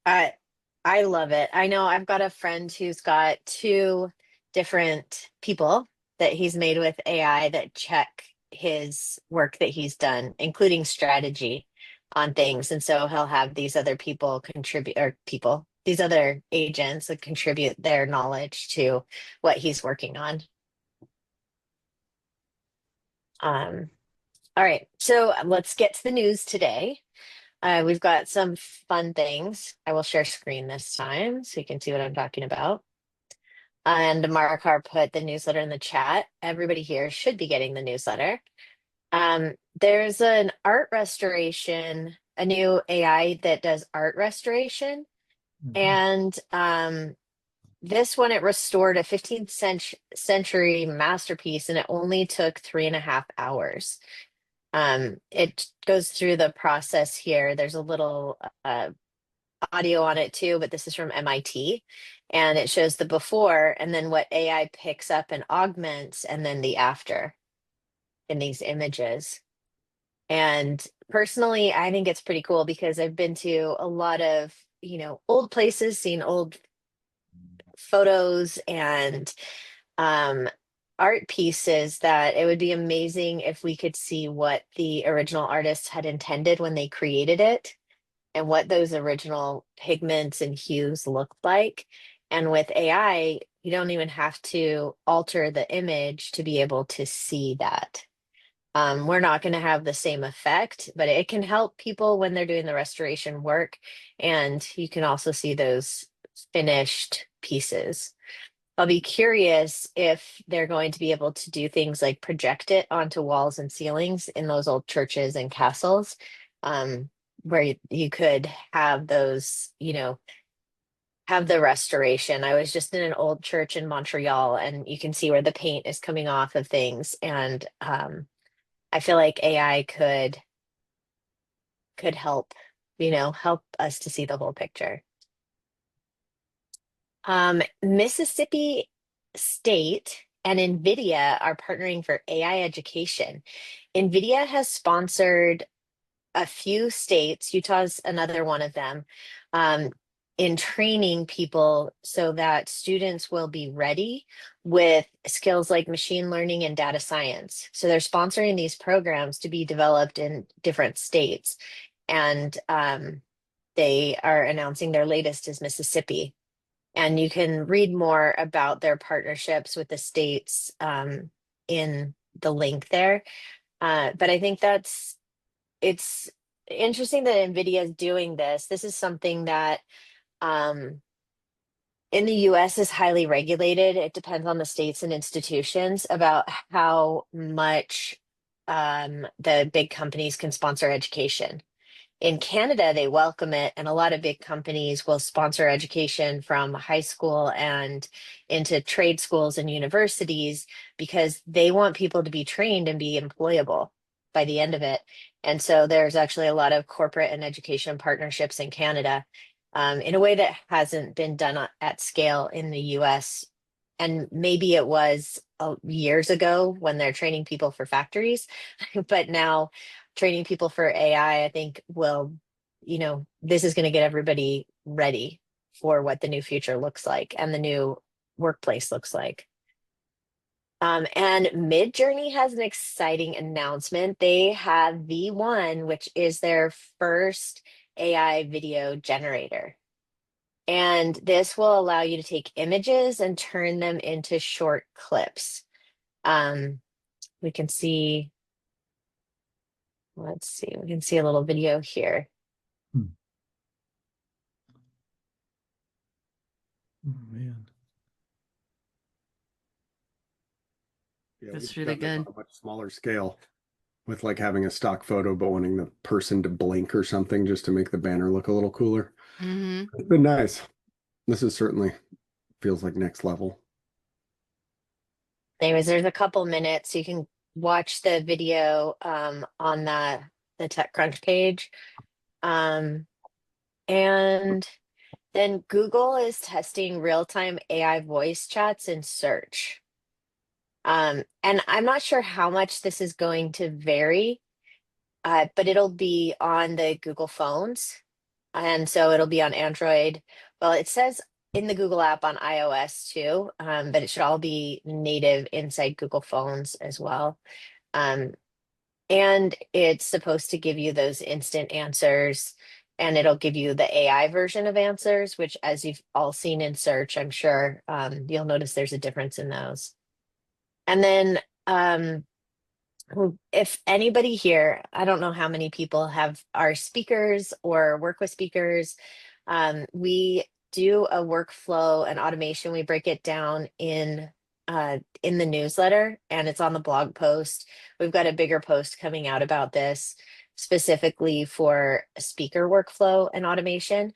I I love it. I know I've got a friend who's got two different people that he's made with AI that check his work that he's done, including strategy on things. And so he'll have these other people contribute, or people, these other agents that contribute their knowledge to what he's working on. Um, all right, so let's get to the news today. We've got some fun things. I will share screen this time so you can see what I'm talking about. And Marikar put the newsletter in the chat. Everybody here should be getting the newsletter. There's an art restoration, a new AI that does art restoration. Mhm. And this one, it restored a 15th century masterpiece and it only took 3.5 hours. It goes through the process here. There's a little audio on it too, but this is from MIT. And it shows the before and then what AI picks up and augments, and then the after in these images. And personally, I think it's pretty cool because I've been to a lot of, old places, seen old photos and um, art pieces that it would be amazing if we could see what the original artists had intended when they created it and what those original pigments and hues looked like. And with AI, you don't even have to alter the image to be able to see that. We're not going to have the same effect, but it can help people when they're doing the restoration work. And you can also see those finished pieces. I'll be curious if they're going to be able to do things like project it onto walls and ceilings in those old churches and castles, um, where you could have those, have the restoration. I was just in an old church in Montreal, and you can see where the paint is coming off of things. And I feel like AI could help, help us to see the whole picture. Mississippi State and NVIDIA are partnering for AI education. NVIDIA has sponsored a few states, Utah's another one of them, um, in training people so that students will be ready with skills like machine learning and data science. So they're sponsoring these programs to be developed in different states. And they are announcing their latest is Mississippi. And you can read more about their partnerships with the states in the link there. But I think it's interesting that NVIDIA is doing this. This is something that um, in the US is highly regulated. It depends on the states and institutions about how much the big companies can sponsor education. In Canada, they welcome it, and a lot of big companies will sponsor education from high school and into trade schools and universities because they want people to be trained and be employable by the end of it. And so there's actually a lot of corporate and education partnerships in Canada, in a way that hasn't been done at scale in the US. And maybe it was years ago when they're training people for factories, but now training people for AI, I think will, this is going to get everybody ready for what the new future looks like and the new workplace looks like. And Midjourney has an exciting announcement. They have V1, which is their first AI video generator. And this will allow you to take images and turn them into short clips. Um, we can see, let's see, we can see a little video here. Hmm. Oh man. Yeah, That's we've really done this on good. a much smaller scale with like having a stock photo, but wanting the person to blink or something just to make the banner look a little cooler. Hmm. It's been nice. This is certainly feels like next level. Anyways, there's a couple minutes. You can watch the video on the TechCrunch page. Um, and then Google is testing real-time AI voice chats in search. And I'm not sure how much this is going to vary, but it'll be on the Google phones. And so it'll be on Android. Well, it says in the Google app on iOS too, but it should all be native inside Google phones as well. Um, and it's supposed to give you those instant answers, and it'll give you the AI version of answers, which, as you've all seen in search, I'm sure you'll notice there's a difference in those. And then if anybody here, I don't know how many people have are speakers or work with speakers. We do a workflow and automation. We break it down in the newsletter, and it's on the blog post. We've got a bigger post coming out about this specifically for speaker workflow and automation.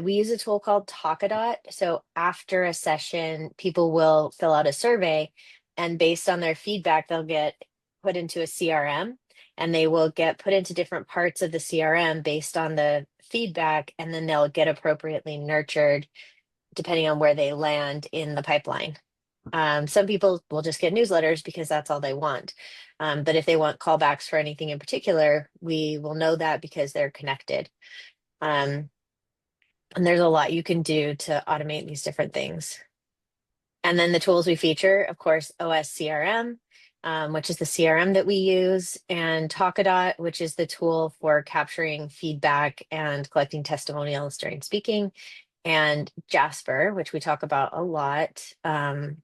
We use a tool called Talkadot. So after a session, people will fill out a survey, and based on their feedback, they'll get put into a CRM, and they will get put into different parts of the CRM based on the feedback, and then they'll get appropriately nurtured depending on where they land in the pipeline. Some people will just get newsletters because that's all they want. But if they want callbacks for anything in particular, we will know that because they're connected. And there's a lot you can do to automate these different things. And then the tools we feature, of course, OS CRM, which is the CRM that we use, and Talkadot, which is the tool for capturing feedback and collecting testimonials during speaking, and Jasper, which we talk about a lot. And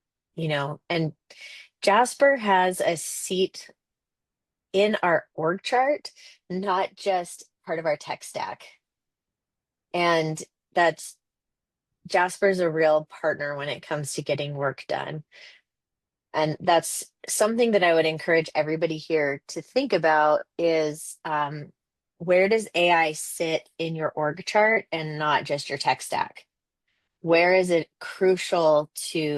Jasper has a seat in our org chart, not just part of our tech stack. And that's Jasper's a real partner when it comes to getting work done. And that's something that I would encourage everybody here to think about is where does AI sit in your org chart and not just your tech stack? Where is it crucial to